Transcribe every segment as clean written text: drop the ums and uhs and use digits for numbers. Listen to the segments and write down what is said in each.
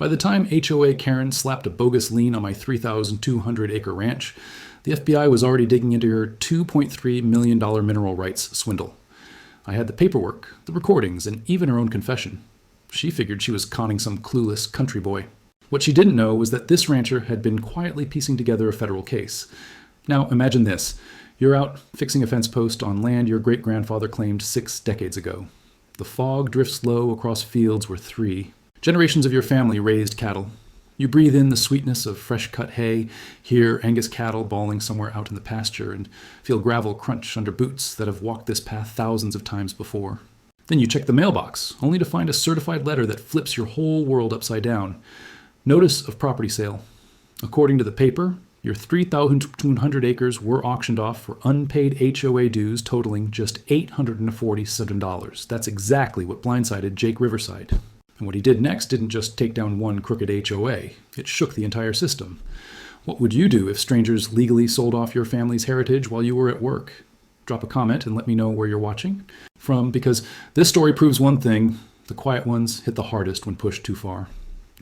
By the time HOA Karen slapped a bogus lien on my 3,200-acre ranch, the FBI was already digging into her $2.3 million mineral rights swindle. I had the paperwork, the recordings, and even her own confession. She figured she was conning some clueless country boy. What she didn't know was that this rancher had been quietly piecing together a federal case. Now, imagine this. You're out fixing a fence post on land your great-grandfather claimed 6 decades ago. The fog drifts low across fields where 3 generations of your family raised cattle. You breathe in the sweetness of fresh-cut hay, hear Angus cattle bawling somewhere out in the pasture, and feel gravel crunch under boots that have walked this path thousands of times before. Then you check the mailbox, only to find a certified letter that flips your whole world upside down. Notice of property sale. According to the paper, your 3,200 acres were auctioned off for unpaid HOA dues totaling just $847. That's exactly what blindsided Jake Riverside. And what he did next didn't just take down one crooked HOA. It shook the entire system. What would you do if strangers legally sold off your family's heritage while you were at work? Drop a comment and let me know where you're watching from, because this story proves one thing: the quiet ones hit the hardest when pushed too far.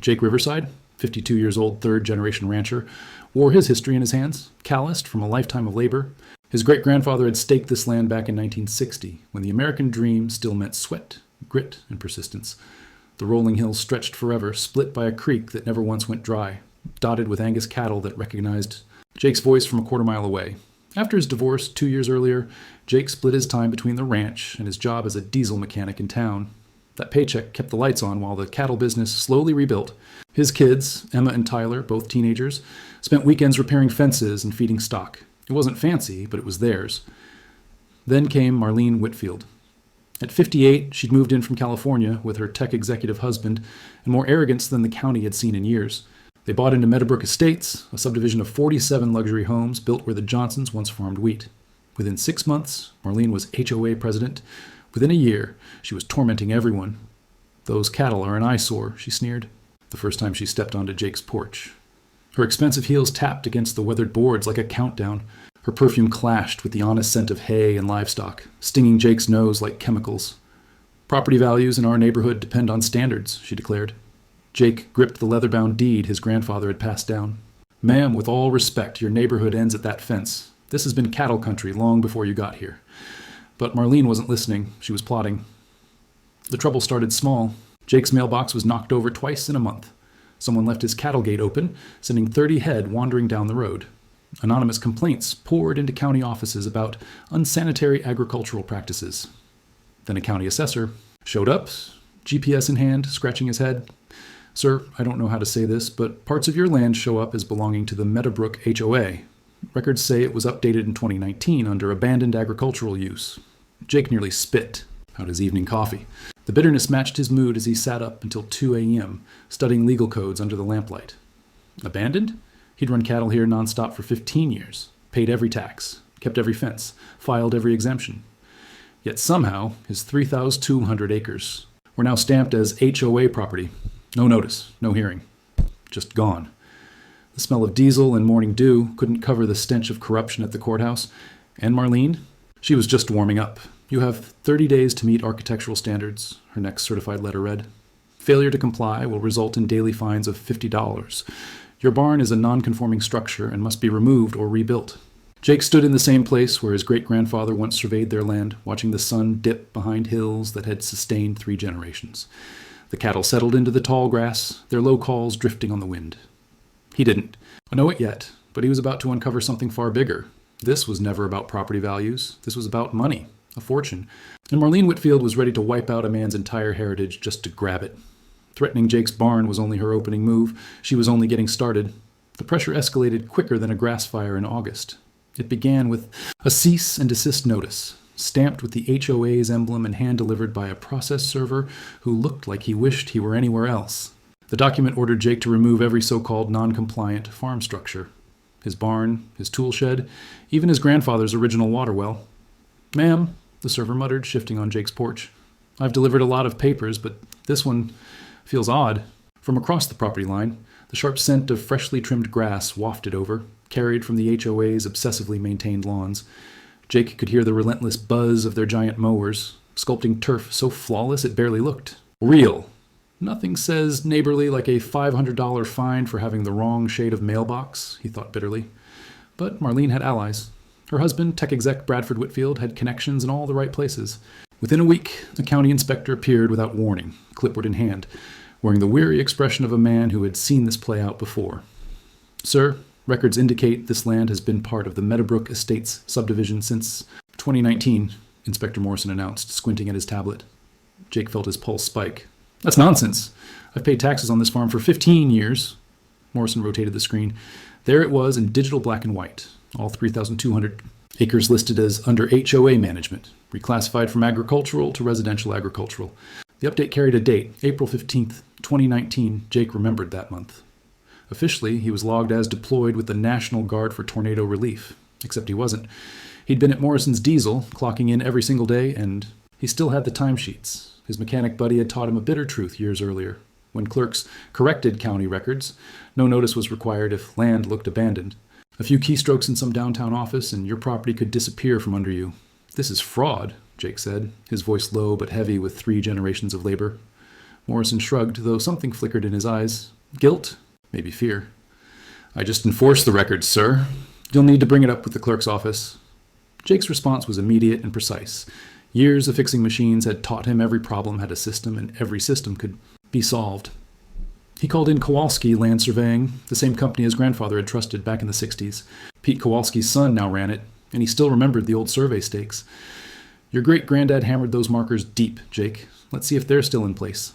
Jake Riverside, 52 years old, third-generation rancher, wore his history in his hands, calloused from a lifetime of labor. His great-grandfather had staked this land back in 1960, when the American dream still meant sweat, grit, and persistence. The rolling hills stretched forever, split by a creek that never once went dry, dotted with Angus cattle that recognized Jake's voice from a quarter-mile away. After his divorce 2 years earlier, Jake split his time between the ranch and his job as a diesel mechanic in town. That paycheck kept the lights on while the cattle business slowly rebuilt. His kids, Emma and Tyler, both teenagers, spent weekends repairing fences and feeding stock. It wasn't fancy, but it was theirs. Then came Marlene Whitfield. At 58, she'd moved in from California with her tech executive husband, and more arrogance than the county had seen in years. They bought into Meadowbrook Estates, a subdivision of 47 luxury homes built where the Johnsons once farmed wheat. Within 6 months, Marlene was HOA president. Within a year, she was tormenting everyone. "Those cattle are an eyesore," she sneered, the first time she stepped onto Jake's porch. Her expensive heels tapped against the weathered boards like a countdown. Her perfume clashed with the honest scent of hay and livestock, stinging Jake's nose like chemicals. "Property values in our neighborhood depend on standards," she declared. Jake gripped the leather-bound deed his grandfather had passed down. "Ma'am, with all respect, your neighborhood ends at that fence. This has been cattle country long before you got here." But Marlene wasn't listening. She was plotting. The trouble started small. Jake's mailbox was knocked over twice in a month. Someone left his cattle gate open, sending 30 head wandering down the road. Anonymous complaints poured into county offices about unsanitary agricultural practices. Then a county assessor showed up, GPS in hand, scratching his head. "Sir, I don't know how to say this, but parts of your land show up as belonging to the Meadowbrook HOA. Records say it was updated in 2019 under abandoned agricultural use." Jake nearly spit out his evening coffee. The bitterness matched his mood as he sat up until 2 a.m., studying legal codes under the lamplight. Abandoned? He'd run cattle here nonstop for 15 years, paid every tax, kept every fence, filed every exemption. Yet somehow, his 3,200 acres were now stamped as HOA property. No notice, no hearing. Just gone. The smell of diesel and morning dew couldn't cover the stench of corruption at the courthouse. And Marlene? She was just warming up. "You have 30 days to meet architectural standards," her next certified letter read. "Failure to comply will result in daily fines of $50. Your barn is a non-conforming structure and must be removed or rebuilt." Jake stood in the same place where his great-grandfather once surveyed their land, watching the sun dip behind hills that had sustained 3 generations. The cattle settled into the tall grass, their low calls drifting on the wind. He didn't know it yet, but he was about to uncover something far bigger. This was never about property values. This was about money, a fortune. And Marlene Whitfield was ready to wipe out a man's entire heritage just to grab it. Threatening Jake's barn was only her opening move. She was only getting started. The pressure escalated quicker than a grass fire in August. It began with a cease and desist notice, stamped with the HOA's emblem and hand-delivered by a process server who looked like he wished he were anywhere else. The document ordered Jake to remove every so-called non-compliant farm structure. His barn, his tool shed, even his grandfather's original water well. "Ma'am," the server muttered, shifting on Jake's porch. "I've delivered a lot of papers, but this one feels odd." From across the property line, the sharp scent of freshly trimmed grass wafted over, carried from the HOA's obsessively maintained lawns. Jake could hear the relentless buzz of their giant mowers, sculpting turf so flawless it barely looked real. Nothing says neighborly like a $500 fine for having the wrong shade of mailbox, he thought bitterly. But Marlene had allies. Her husband, tech exec Bradford Whitfield, had connections in all the right places. Within a week, a county inspector appeared without warning, clipboard in hand, wearing the weary expression of a man who had seen this play out before. Sir, records indicate this land has been part of the Meadowbrook Estates subdivision since 2019, Inspector Morrison announced, squinting at his tablet. Jake felt his pulse spike. That's nonsense. I've paid taxes on this farm for 15 years. Morrison rotated the screen. There it was in digital black and white. All 3,200 acres listed as under HOA management, reclassified from agricultural to residential agricultural. The update carried a date, April 15th, 2019. Jake remembered that month. Officially, he was logged as deployed with the National Guard for Tornado Relief, except he wasn't. He'd been at Morrison's Diesel, clocking in every single day, and he still had the timesheets. His mechanic buddy had taught him a bitter truth years earlier. When clerks corrected county records, no notice was required if land looked abandoned. A few keystrokes in some downtown office and your property could disappear from under you. This is fraud, Jake said, his voice low but heavy with 3 generations of labor. Morrison shrugged, though something flickered in his eyes. Guilt? Maybe fear. I just enforced the records, sir. You'll need to bring it up with the clerk's office. Jake's response was immediate and precise. Years of fixing machines had taught him every problem had a system, and every system could be solved. He called in Kowalski Land Surveying, the same company his grandfather had trusted back in the 60s. Pete Kowalski's son now ran it, and he still remembered the old survey stakes. Your great-granddad hammered those markers deep, Jake. Let's see if they're still in place.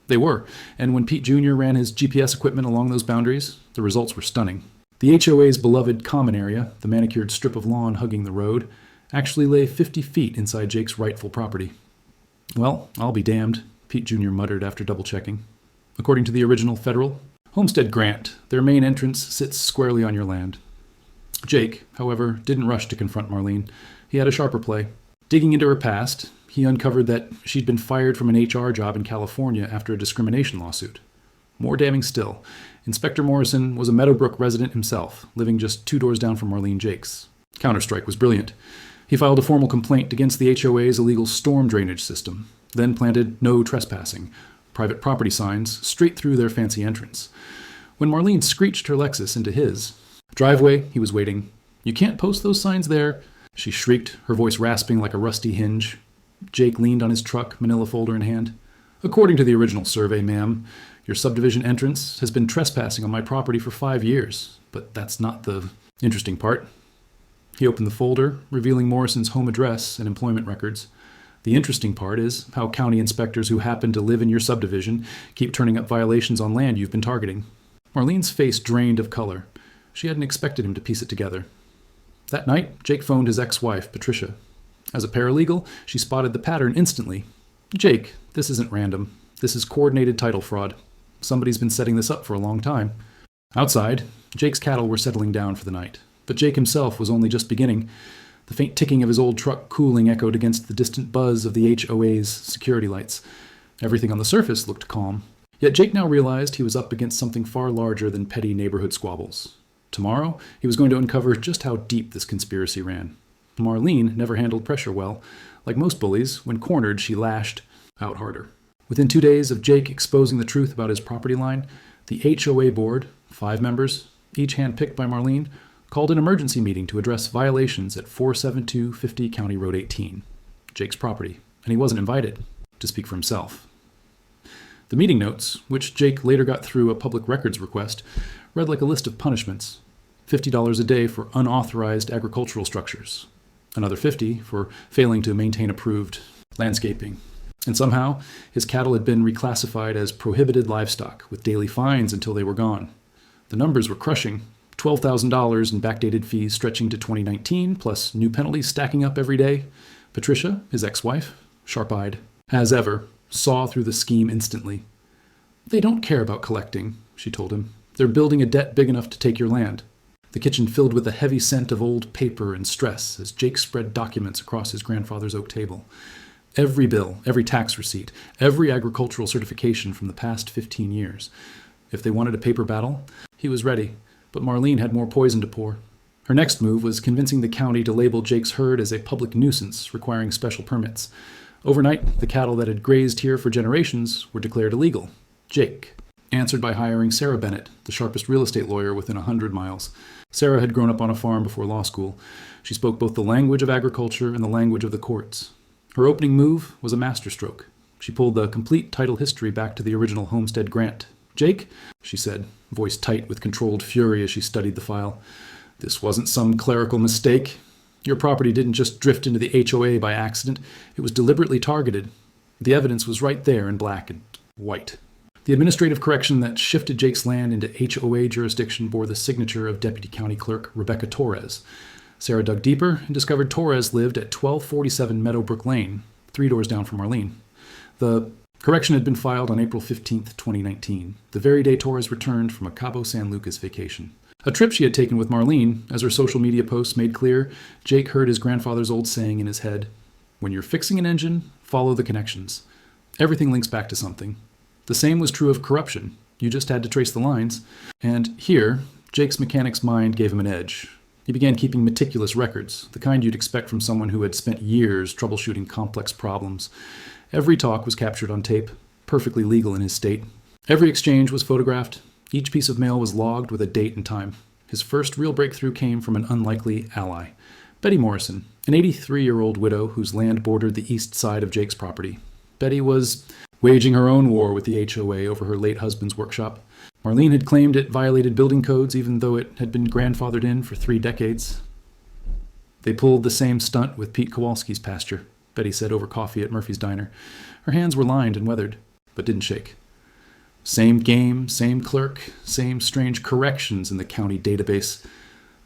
They were, and when Pete Jr. ran his GPS equipment along those boundaries, the results were stunning. The HOA's beloved common area, the manicured strip of lawn hugging the road, actually lay 50 feet inside Jake's rightful property. Well, I'll be damned, Pete Jr. muttered after double-checking. According to the original federal homestead grant, their main entrance sits squarely on your land. Jake, however, didn't rush to confront Marlene. He had a sharper play. Digging into her past, he uncovered that she'd been fired from an HR job in California after a discrimination lawsuit. More damning still, Inspector Morrison was a Meadowbrook resident himself, living just 2 doors down from Marlene Jake's. Counterstrike was brilliant. He filed a formal complaint against the HOA's illegal storm drainage system, then planted no trespassing, private property signs straight through their fancy entrance. When Marlene screeched her Lexus into his driveway, he was waiting. You can't post those signs there, she shrieked, her voice rasping like a rusty hinge. Jake leaned on his truck, manila folder in hand. According to the original survey, ma'am, your subdivision entrance has been trespassing on my property for 5 years, but that's not the interesting part. He opened the folder, revealing Morrison's home address and employment records. The interesting part is how county inspectors who happen to live in your subdivision keep turning up violations on land you've been targeting. Marlene's face drained of color. She hadn't expected him to piece it together. That night, Jake phoned his ex-wife, Patricia. As a paralegal, she spotted the pattern instantly. Jake, this isn't random. This is coordinated title fraud. Somebody's been setting this up for a long time. Outside, Jake's cattle were settling down for the night. But Jake himself was only just beginning. The faint ticking of his old truck cooling echoed against the distant buzz of the HOA's security lights. Everything on the surface looked calm. Yet Jake now realized he was up against something far larger than petty neighborhood squabbles. Tomorrow, he was going to uncover just how deep this conspiracy ran. Marlene never handled pressure well. Like most bullies, when cornered, she lashed out harder. Within 2 days of Jake exposing the truth about his property line, the HOA board, 5 members, each handpicked by Marlene, called an emergency meeting to address violations at 47250 County Road 18, Jake's property, and he wasn't invited to speak for himself. The meeting notes, which Jake later got through a public records request, read like a list of punishments. $50 a day for unauthorized agricultural structures, another $50 for failing to maintain approved landscaping. And somehow, his cattle had been reclassified as prohibited livestock, with daily fines until they were gone. The numbers were crushing. $12,000 in backdated fees stretching to 2019, plus new penalties stacking up every day. Patricia, his ex-wife, sharp-eyed, as ever, saw through the scheme instantly. They don't care about collecting, she told him. They're building a debt big enough to take your land. The kitchen filled with a heavy scent of old paper and stress as Jake spread documents across his grandfather's oak table. Every bill, every tax receipt, every agricultural certification from the past 15 years. If they wanted a paper battle, he was ready. But Marlene had more poison to pour. Her next move was convincing the county to label Jake's herd as a public nuisance requiring special permits. Overnight, the cattle that had grazed here for generations were declared illegal. Jake answered by hiring Sarah Bennett, the sharpest real estate lawyer within 100 miles. Sarah had grown up on a farm before law school. She spoke both the language of agriculture and the language of the courts. Her opening move was a masterstroke. She pulled the complete title history back to the original homestead grant. "Jake," she said, voice tight with controlled fury as she studied the file, "this wasn't some clerical mistake. Your property didn't just drift into the HOA by accident. It was deliberately targeted. The evidence was right there in black and white." The administrative correction that shifted Jake's land into HOA jurisdiction bore the signature of Deputy County Clerk Rebecca Torres. Sarah dug deeper and discovered Torres lived at 1247 Meadowbrook Lane, 3 doors down from Marlene. The correction had been filed on April 15, 2019, the very day Torres returned from a Cabo San Lucas vacation. A trip she had taken with Marlene. As her social media posts made clear, Jake heard his grandfather's old saying in his head, "When you're fixing an engine, follow the connections. Everything links back to something." The same was true of corruption. You just had to trace the lines. And here, Jake's mechanic's mind gave him an edge. He began keeping meticulous records, the kind you'd expect from someone who had spent years troubleshooting complex problems. Every talk was captured on tape, perfectly legal in his state. Every exchange was photographed. Each piece of mail was logged with a date and time. His first real breakthrough came from an unlikely ally, Betty Morrison, an 83-year-old widow whose land bordered the east side of Jake's property. Betty was waging her own war with the HOA over her late husband's workshop. Marlene had claimed it violated building codes even though it had been grandfathered in for 3 decades. "They pulled the same stunt with Pete Kowalski's pasture," Betty said over coffee at Murphy's Diner. Her hands were lined and weathered, but didn't shake. Same game, same clerk, same strange corrections in the county database.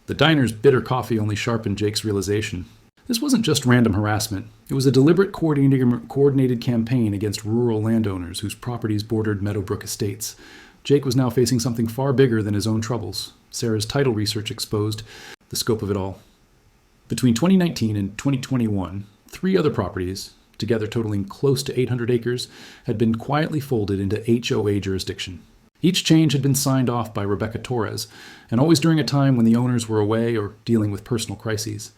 The diner's bitter coffee only sharpened Jake's realization. This wasn't just random harassment. It was a deliberate coordinated campaign against rural landowners whose properties bordered Meadowbrook estates. Jake was now facing something far bigger than his own troubles. Sarah's title research exposed the scope of it all. Between 2019 and 2021, 3 other properties, together totaling close to 800 acres, had been quietly folded into HOA jurisdiction. Each change had been signed off by Rebecca Torres, and always during a time when the owners were away or dealing with personal crises.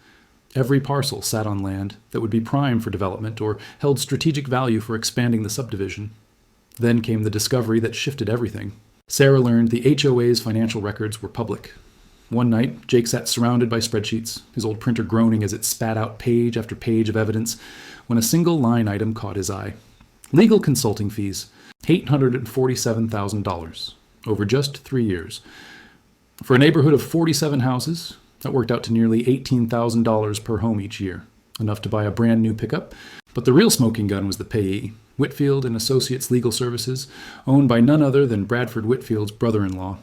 Every parcel sat on land that would be prime for development or held strategic value for expanding the subdivision. Then came the discovery that shifted everything. Sarah learned the HOA's financial records were public. One night, Jake sat surrounded by spreadsheets, his old printer groaning as it spat out page after page of evidence, when a single line item caught his eye. Legal consulting fees, $847,000, over just 3 years. For a neighborhood of 47 houses, that worked out to nearly $18,000 per home each year, enough to buy a brand new pickup. But the real smoking gun was the payee, Whitfield and Associates Legal Services, owned by none other than Bradford Whitfield's brother-in-law.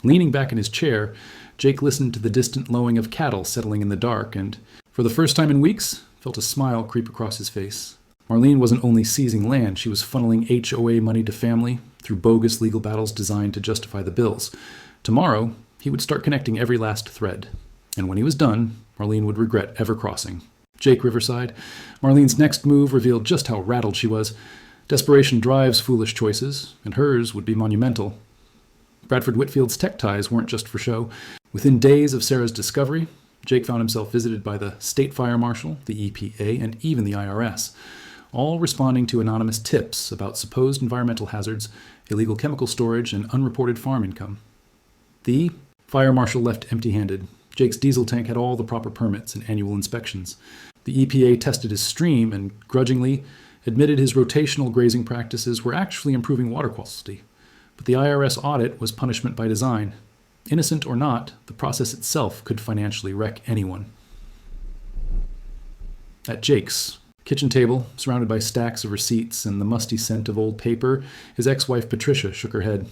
Leaning back in his chair, Jake listened to the distant lowing of cattle settling in the dark and, for the first time in weeks, felt a smile creep across his face. Marlene wasn't only seizing land, she was funneling HOA money to family through bogus legal battles designed to justify the bills. Tomorrow, he would start connecting every last thread. And when he was done, Marlene would regret ever crossing. Jake Riverside. Marlene's next move revealed just how rattled she was. Desperation drives foolish choices, and hers would be monumental. Bradford Whitfield's tech ties weren't just for show. Within days of Sarah's discovery, Jake found himself visited by the state fire marshal, the EPA, and even the IRS, all responding to anonymous tips about supposed environmental hazards, illegal chemical storage, and unreported farm income. The fire marshal left empty-handed. Jake's diesel tank had all the proper permits and annual inspections. The EPA tested his stream and grudgingly admitted his rotational grazing practices were actually improving water quality. But the IRS audit was punishment by design. Innocent or not, the process itself could financially wreck anyone. At Jake's kitchen table, surrounded by stacks of receipts and the musty scent of old paper, his ex-wife Patricia shook her head.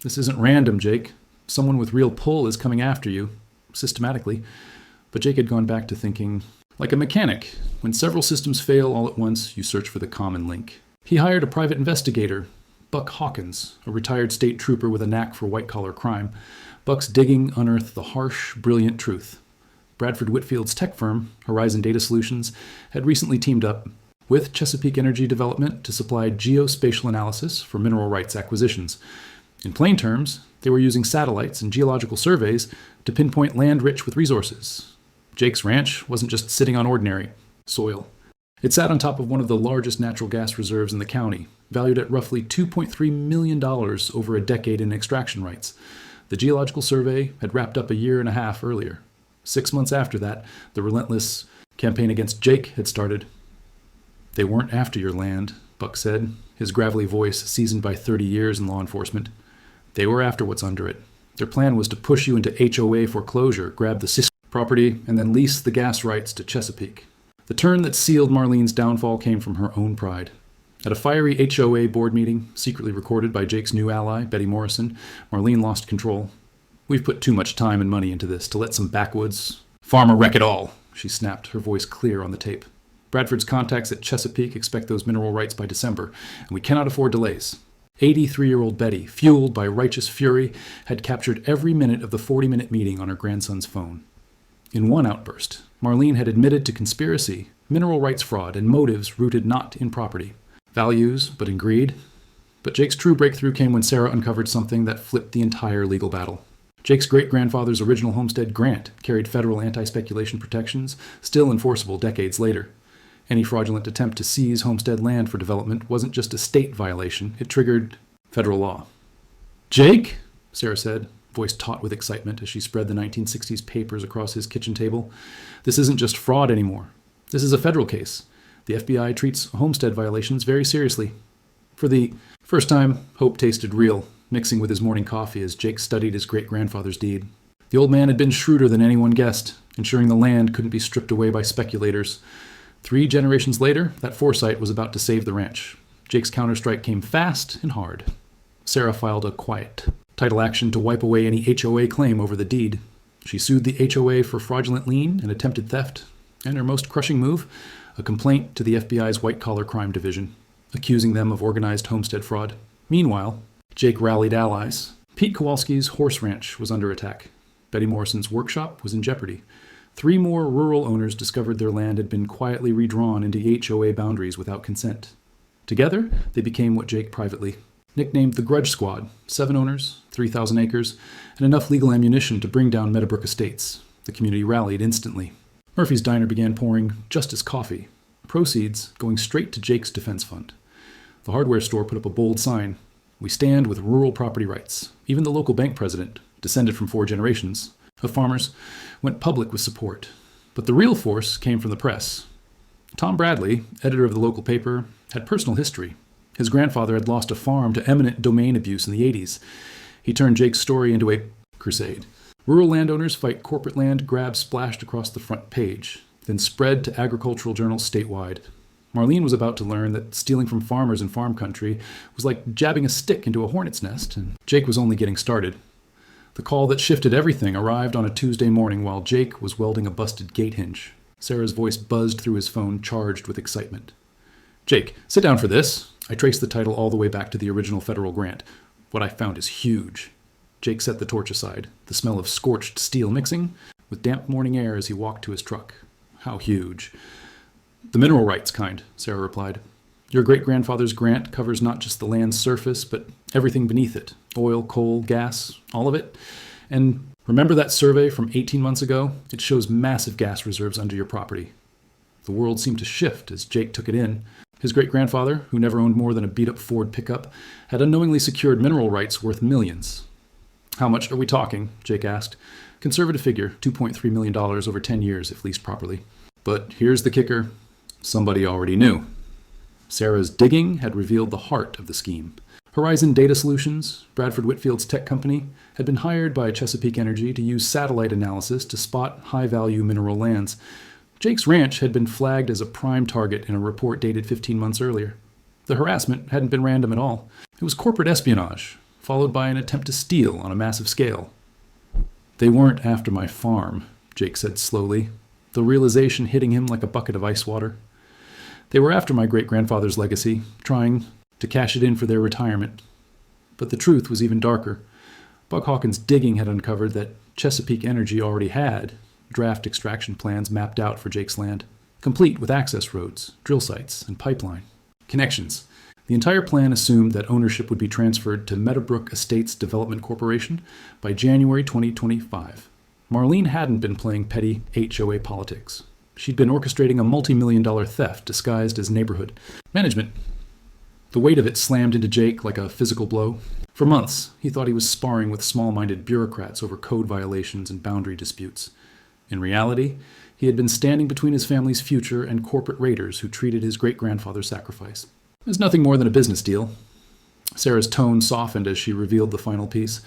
"This isn't random, Jake. Someone with real pull is coming after you. Systematically." But Jake had gone back to thinking, like a mechanic, when several systems fail all at once, you search for the common link. He hired a private investigator, Buck Hawkins, a retired state trooper with a knack for white-collar crime. Buck's digging unearthed the harsh, brilliant truth. Bradford Whitfield's tech firm, Horizon Data Solutions, had recently teamed up with Chesapeake Energy Development to supply geospatial analysis for mineral rights acquisitions. In plain terms, they were using satellites and geological surveys to pinpoint land rich with resources. Jake's ranch wasn't just sitting on ordinary soil. It sat on top of one of the largest natural gas reserves in the county, valued at roughly $2.3 million over a decade in extraction rights. The Geological Survey had wrapped up a year and a half earlier. 6 months after that, the relentless campaign against Jake had started. "They weren't after your land," Buck said, his gravelly voice seasoned by 30 years in law enforcement. "They were after what's under it. Their plan was to push you into HOA foreclosure, grab the Cisco property, and then lease the gas rights to Chesapeake." The turn that sealed Marlene's downfall came from her own pride. At a fiery HOA board meeting, secretly recorded by Jake's new ally, Betty Morrison, Marlene lost control. "We've put too much time and money into this to let some backwoods farmer wreck it all," she snapped, her voice clear on the tape. "Bradford's contacts at Chesapeake expect those mineral rights by December, and we cannot afford delays." 83-year-old Betty, fueled by righteous fury, had captured every minute of the 40-minute meeting on her grandson's phone. In one outburst, Marlene had admitted to conspiracy, mineral rights fraud, and motives rooted not in property values, but in greed. But Jake's true breakthrough came when Sarah uncovered something that flipped the entire legal battle. Jake's great-grandfather's original homestead grant carried federal anti-speculation protections, still enforceable decades later. Any fraudulent attempt to seize homestead land for development wasn't just a state violation, it triggered federal law. "Jake," Sarah said, voice taut with excitement as she spread the 1960s papers across his kitchen table, "this isn't just fraud anymore. This is a federal case. The FBI treats homestead violations very seriously." For the first time, hope tasted real, mixing with his morning coffee as Jake studied his great-grandfather's deed. The old man had been shrewder than anyone guessed, ensuring the land couldn't be stripped away by speculators. 3 generations later, that foresight was about to save the ranch. Jake's counterstrike came fast and hard. Sarah filed a quiet title action to wipe away any HOA claim over the deed. She sued the HOA for fraudulent lien and attempted theft, and her most crushing move, a complaint to the FBI's white-collar crime division, accusing them of organized homestead fraud. Meanwhile, Jake rallied allies. Pete Kowalski's horse ranch was under attack. Betty Morrison's workshop was in jeopardy. 3 more rural owners discovered their land had been quietly redrawn into HOA boundaries without consent. Together, they became what Jake privately nicknamed the Grudge Squad. 7 owners, 3,000 acres, and enough legal ammunition to bring down Meadowbrook Estates. The community rallied instantly. Murphy's Diner began pouring Justice coffee, proceeds going straight to Jake's defense fund. The hardware store put up a bold sign, "We stand with rural property rights." Even the local bank president, descended from 4 generations of farmers, went public with support. But the real force came from the press. Tom Bradley, editor of the local paper, had personal history. His grandfather had lost a farm to eminent domain abuse in the 80s. He turned Jake's story into a crusade. Rural landowners fight corporate land grab splashed across the front page, then spread to agricultural journals statewide. Marlene was about to learn that stealing from farmers in farm country was like jabbing a stick into a hornet's nest, and Jake was only getting started. The call that shifted everything arrived on a Tuesday morning while Jake was welding a busted gate hinge. Sarah's voice buzzed through his phone, charged with excitement. "Jake, sit down for this." I traced the title all the way back to the original federal grant. "What I found is huge." Jake set the torch aside, the smell of scorched steel mixing with damp morning air as he walked to his truck. "How huge?" "The mineral rights kind," Sarah replied. "Your great-grandfather's grant covers not just the land's surface, but everything beneath it. Oil, coal, gas, all of it. And remember that survey from 18 months ago? It shows massive gas reserves under your property." The world seemed to shift as Jake took it in. His great-grandfather, who never owned more than a beat-up Ford pickup, had unknowingly secured mineral rights worth millions. "How much are we talking?" Jake asked. "Conservative figure, $2.3 million over 10 years if leased properly. But here's the kicker. Somebody already knew." Sarah's digging had revealed the heart of the scheme. Horizon Data Solutions, Bradford Whitfield's tech company, had been hired by Chesapeake Energy to use satellite analysis to spot high-value mineral lands. Jake's ranch had been flagged as a prime target in a report dated 15 months earlier. The harassment hadn't been random at all. It was corporate espionage, followed by an attempt to steal on a massive scale. "They weren't after my farm," Jake said slowly, the realization hitting him like a bucket of ice water. "They were after my great-grandfather's legacy, trying to cash it in for their retirement." But the truth was even darker. Buck Hawkins' digging had uncovered that Chesapeake Energy already had draft extraction plans mapped out for Jake's land, complete with access roads, drill sites, and pipeline connections. The entire plan assumed that ownership would be transferred to Meadowbrook Estates Development Corporation by January 2025. Marlene hadn't been playing petty HOA politics. She'd been orchestrating a multi-million-dollar theft disguised as neighborhood management. The weight of it slammed into Jake like a physical blow. For months, he thought he was sparring with small-minded bureaucrats over code violations and boundary disputes. In reality, he had been standing between his family's future and corporate raiders who treated his great-grandfather's sacrifice. It was nothing more than a business deal. Sarah's tone softened as she revealed the final piece.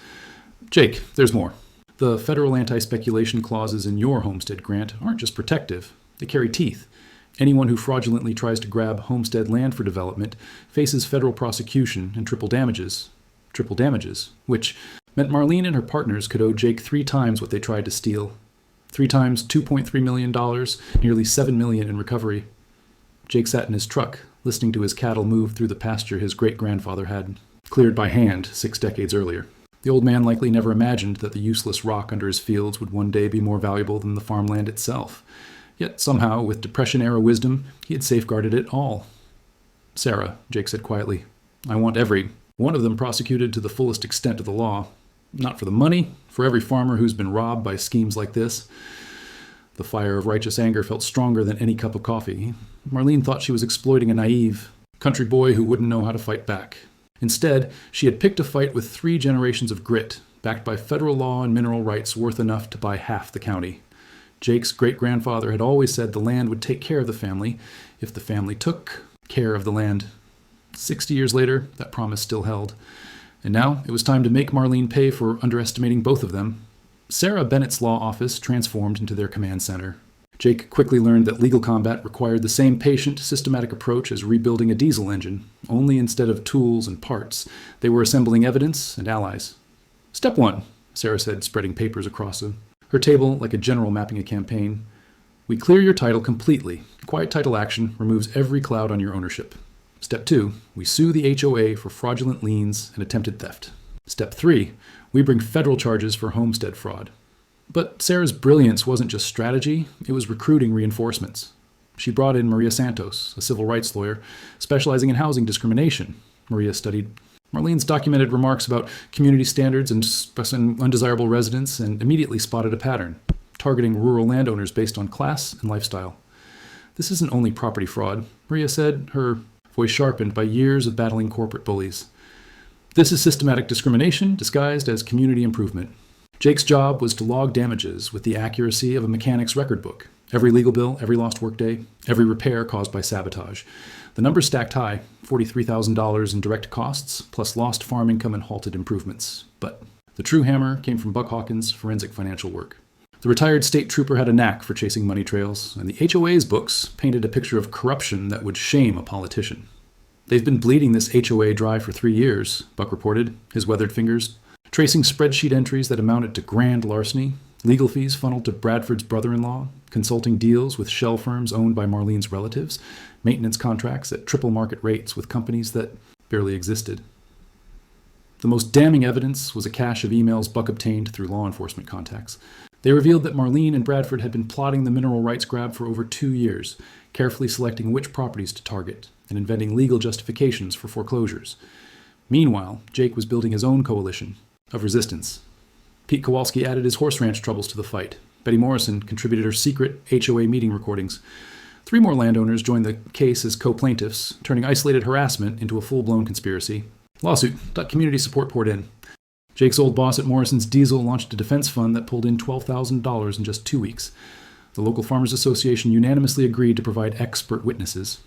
Jake, there's more. The federal anti-speculation clauses in your homestead grant aren't just protective. They carry teeth. Anyone who fraudulently tries to grab homestead land for development faces federal prosecution and triple damages, which meant Marlene and her partners could owe Jake 3 times what they tried to steal. 3 times $2.3 million, nearly $7 million in recovery. Jake sat in his truck, listening to his cattle move through the pasture his great-grandfather had cleared by hand 6 decades earlier. The old man likely never imagined that the useless rock under his fields would one day be more valuable than the farmland itself. Yet somehow, with Depression-era wisdom, he had safeguarded it all. Sarah, Jake said quietly, I want every one of them prosecuted to the fullest extent of the law. Not for the money, for every farmer who's been robbed by schemes like this. The fire of righteous anger felt stronger than any cup of coffee. Marlene thought she was exploiting a naive country boy who wouldn't know how to fight back. Instead, she had picked a fight with 3 generations of grit, backed by federal law and mineral rights worth enough to buy half the county. Jake's great-grandfather had always said the land would take care of the family if the family took care of the land. 60 years later, that promise still held. And now it was time to make Marlene pay for underestimating both of them. Sarah Bennett's law office transformed into their command center. Jake quickly learned that legal combat required the same patient, systematic approach as rebuilding a diesel engine, only instead of tools and parts, they were assembling evidence and allies. Step 1, Sarah said, spreading papers across her table like a general mapping a campaign. We clear your title completely. Quiet title action removes every cloud on your ownership. Step 2, we sue the HOA for fraudulent liens and attempted theft. Step 3, we bring federal charges for homestead fraud. But Sarah's brilliance wasn't just strategy, it was recruiting reinforcements. She brought in Maria Santos, a civil rights lawyer, specializing in housing discrimination. Maria studied Marlene's documented remarks about community standards and undesirable residents and immediately spotted a pattern, targeting rural landowners based on class and lifestyle. This isn't only property fraud, Maria said, her voice sharpened by years of battling corporate bullies. This is systematic discrimination disguised as community improvement. Jake's job was to log damages with the accuracy of a mechanic's record book. Every legal bill, every lost workday, every repair caused by sabotage. The numbers stacked high, $43,000 in direct costs, plus lost farm income and halted improvements. But the true hammer came from Buck Hawkins' forensic financial work. The retired state trooper had a knack for chasing money trails, and the HOA's books painted a picture of corruption that would shame a politician. They've been bleeding this HOA dry for 3 years, Buck reported, his weathered fingers, tracing spreadsheet entries that amounted to grand larceny, legal fees funneled to Bradford's brother-in-law, consulting deals with shell firms owned by Marlene's relatives, maintenance contracts at triple market rates with companies that barely existed. The most damning evidence was a cache of emails Buck obtained through law enforcement contacts. They revealed that Marlene and Bradford had been plotting the mineral rights grab for over 2 years, carefully selecting which properties to target and inventing legal justifications for foreclosures. Meanwhile, Jake was building his own coalition of resistance. Pete Kowalski added his horse ranch troubles to the fight. Betty Morrison contributed her secret HOA meeting recordings. 3 more landowners joined the case as co-plaintiffs, turning isolated harassment into a full-blown conspiracy. Community support poured in. Jake's old boss at Morrison's Diesel launched a defense fund that pulled in $12,000 in just 2 weeks. The local Farmers Association unanimously agreed to provide expert witnesses.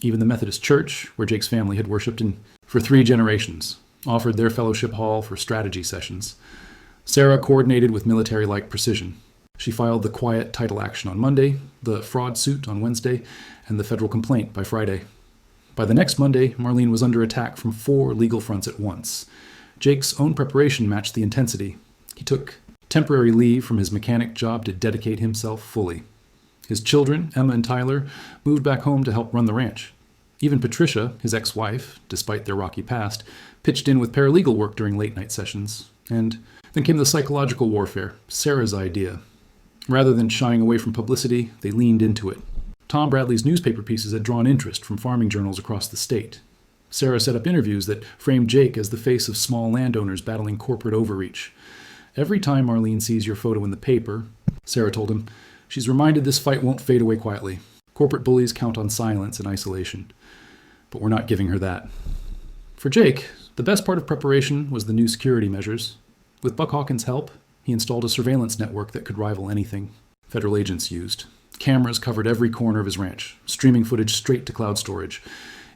Even the Methodist Church, where Jake's family had worshipped for 3 generations, offered their fellowship hall for strategy sessions. Sarah coordinated with military-like precision. She filed the quiet title action on Monday, the fraud suit on Wednesday, and the federal complaint by Friday. By the next Monday, Marlene was under attack from 4 legal fronts at once. Jake's own preparation matched the intensity. He took temporary leave from his mechanic job to dedicate himself fully. His children, Emma and Tyler, moved back home to help run the ranch. Even Patricia, his ex-wife, despite their rocky past, pitched in with paralegal work during late-night sessions. And then came the psychological warfare, Sarah's idea. Rather than shying away from publicity, they leaned into it. Tom Bradley's newspaper pieces had drawn interest from farming journals across the state. Sarah set up interviews that framed Jake as the face of small landowners battling corporate overreach. Every time Marlene sees your photo in the paper, Sarah told him, She's reminded this fight won't fade away quietly. Corporate bullies count on silence and isolation. But we're not giving her that. For Jake, the best part of preparation was the new security measures. With Buck Hawkins' help, he installed a surveillance network that could rival anything federal agents used. Cameras covered every corner of his ranch, streaming footage straight to cloud storage.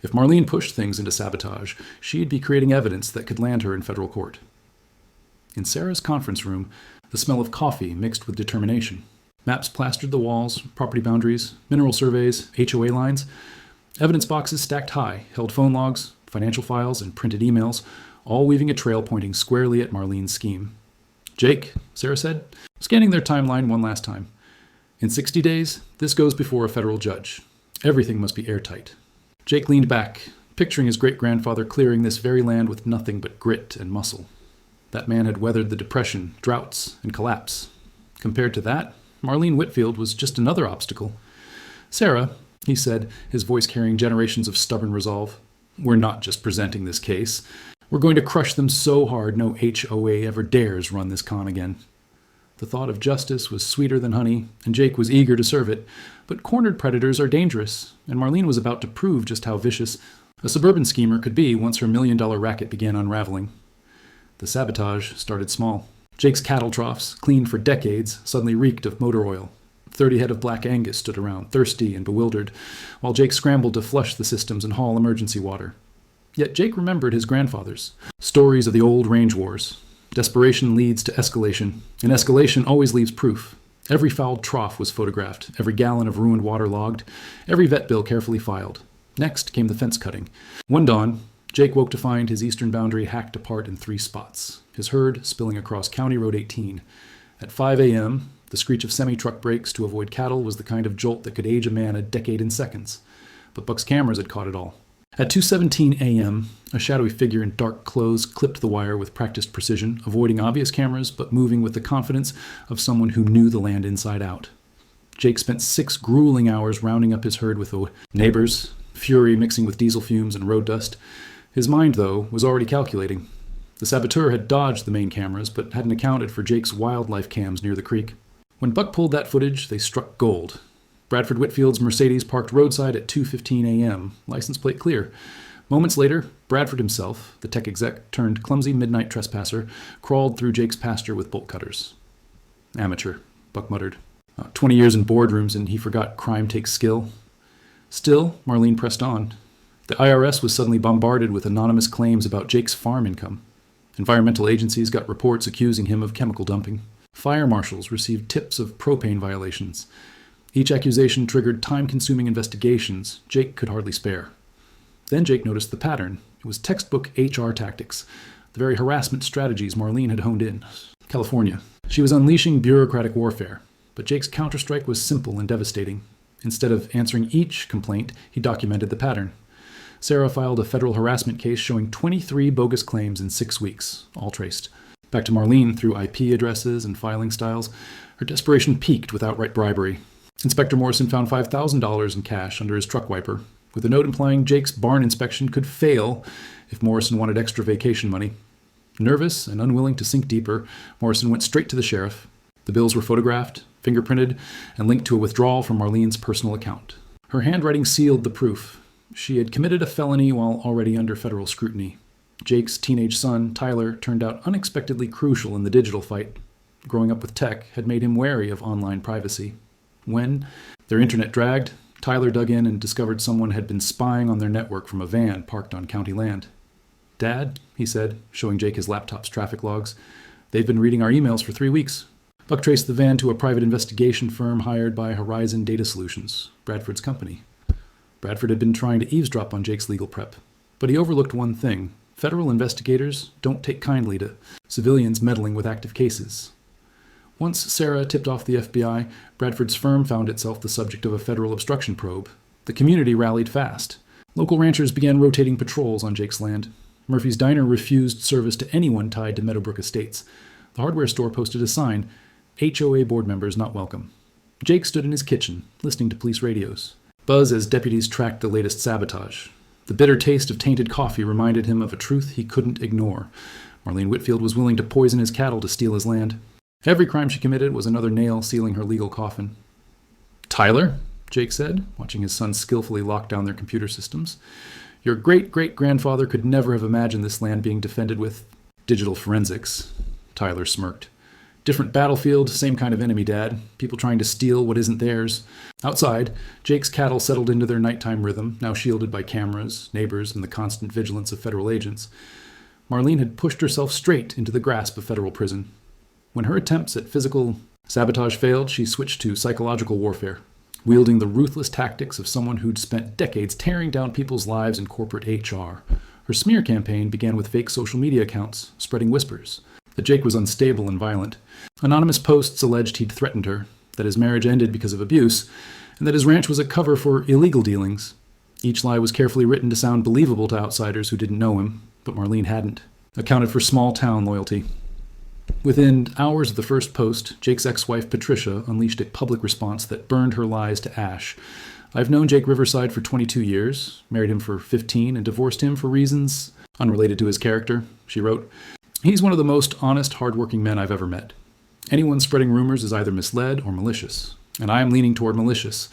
If Marlene pushed things into sabotage, she'd be creating evidence that could land her in federal court. In Sarah's conference room, the smell of coffee mixed with determination. Maps plastered the walls, property boundaries, mineral surveys, HOA lines. Evidence boxes stacked high held phone logs, financial files, and printed emails, all weaving a trail pointing squarely at Marlene's scheme. Jake, Sarah said, scanning their timeline one last time. In 60 days, this goes before a federal judge. Everything must be airtight. Jake leaned back, picturing his great-grandfather clearing this very land with nothing but grit and muscle. That man had weathered the Depression, droughts, and collapse. Compared to that, Marlene Whitfield was just another obstacle. Sarah, he said, his voice carrying generations of stubborn resolve, we're not just presenting this case. We're going to crush them so hard no HOA ever dares run this con again. The thought of justice was sweeter than honey, and Jake was eager to serve it. But cornered predators are dangerous, and Marlene was about to prove just how vicious a suburban schemer could be once her million-dollar racket began unraveling. The sabotage started small. Jake's cattle troughs, cleaned for decades, suddenly reeked of motor oil. 30 head of black Angus stood around, thirsty and bewildered, while Jake scrambled to flush the systems and haul emergency water. Yet Jake remembered his grandfather's stories of the old range wars. Desperation leads to escalation, and escalation always leaves proof. Every fouled trough was photographed, every gallon of ruined water logged, every vet bill carefully filed. Next came the fence cutting. One dawn, Jake woke to find his eastern boundary hacked apart in 3 spots, his herd spilling across County Road 18. At 5 a.m., the screech of semi-truck brakes to avoid cattle was the kind of jolt that could age a man a decade in seconds. But Buck's cameras had caught it all. At 2:17 a.m., a shadowy figure in dark clothes clipped the wire with practiced precision, avoiding obvious cameras but moving with the confidence of someone who knew the land inside out. Jake spent 6 grueling hours rounding up his herd with the neighbors, fury mixing with diesel fumes and road dust. His mind, though, was already calculating. The saboteur had dodged the main cameras but hadn't accounted for Jake's wildlife cams near the creek. When Buck pulled that footage, they struck gold. Bradford Whitfield's Mercedes parked roadside at 2:15 a.m., license plate clear. Moments later, Bradford himself, the tech exec turned clumsy midnight trespasser, crawled through Jake's pasture with bolt cutters. Amateur, Buck muttered. 20 years in boardrooms and he forgot crime takes skill. Still, Marlene pressed on. The IRS was suddenly bombarded with anonymous claims about Jake's farm income. Environmental agencies got reports accusing him of chemical dumping. Fire marshals received tips of propane violations. Each accusation triggered time-consuming investigations Jake could hardly spare. Then Jake noticed the pattern. It was textbook HR tactics, the very harassment strategies Marlene had honed in. California. She was unleashing bureaucratic warfare, but Jake's counterstrike was simple and devastating. Instead of answering each complaint, he documented the pattern. Sarah filed a federal harassment case showing 23 bogus claims in 6 weeks, all traced. Back to Marlene through IP addresses and filing styles, her desperation peaked with outright bribery. Inspector Morrison found $5,000 in cash under his truck wiper, with a note implying Jake's barn inspection could fail if Morrison wanted extra vacation money. Nervous and unwilling to sink deeper, Morrison went straight to the sheriff. The bills were photographed, fingerprinted, and linked to a withdrawal from Marlene's personal account. Her handwriting sealed the proof. She had committed a felony while already under federal scrutiny. Jake's teenage son, Tyler, turned out unexpectedly crucial in the digital fight. Growing up with tech had made him wary of online privacy. When their internet dragged, Tyler dug in and discovered someone had been spying on their network from a van parked on county land. "Dad," he said, showing Jake his laptop's traffic logs, "they've been reading our emails for 3 weeks." Buck traced the van to a private investigation firm hired by Horizon Data Solutions, Bradford's company. Bradford had been trying to eavesdrop on Jake's legal prep, but he overlooked one thing. Federal investigators don't take kindly to civilians meddling with active cases. Once Sarah tipped off the FBI, Bradford's firm found itself the subject of a federal obstruction probe. The community rallied fast. Local ranchers began rotating patrols on Jake's land. Murphy's Diner refused service to anyone tied to Meadowbrook Estates. The hardware store posted a sign, "HOA board members not welcome." Jake stood in his kitchen, listening to police radios. Buzz as deputies tracked the latest sabotage. The bitter taste of tainted coffee reminded him of a truth he couldn't ignore. Marlene Whitfield was willing to poison his cattle to steal his land. Every crime she committed was another nail sealing her legal coffin. "Tyler," Jake said, watching his son skillfully lock down their computer systems, "your great-great-grandfather could never have imagined this land being defended with digital forensics." Tyler smirked. "Different battlefield, same kind of enemy, Dad. People trying to steal what isn't theirs." Outside, Jake's cattle settled into their nighttime rhythm, now shielded by cameras, neighbors, and the constant vigilance of federal agents. Marlene had pushed herself straight into the grasp of federal prison. When her attempts at physical sabotage failed, she switched to psychological warfare, wielding the ruthless tactics of someone who'd spent decades tearing down people's lives in corporate HR. Her smear campaign began with fake social media accounts, spreading whispers that Jake was unstable and violent. Anonymous posts alleged he'd threatened her, that his marriage ended because of abuse, and that his ranch was a cover for illegal dealings. Each lie was carefully written to sound believable to outsiders who didn't know him, but Marlene hadn't. Accounted for small-town loyalty. Within hours of the first post, Jake's ex-wife Patricia unleashed a public response that burned her lies to ash. "I've known Jake Riverside for 22 years, married him for 15, and divorced him for reasons unrelated to his character," she wrote. "He's one of the most honest, hard-working men I've ever met. Anyone spreading rumors is either misled or malicious, and I am leaning toward malicious."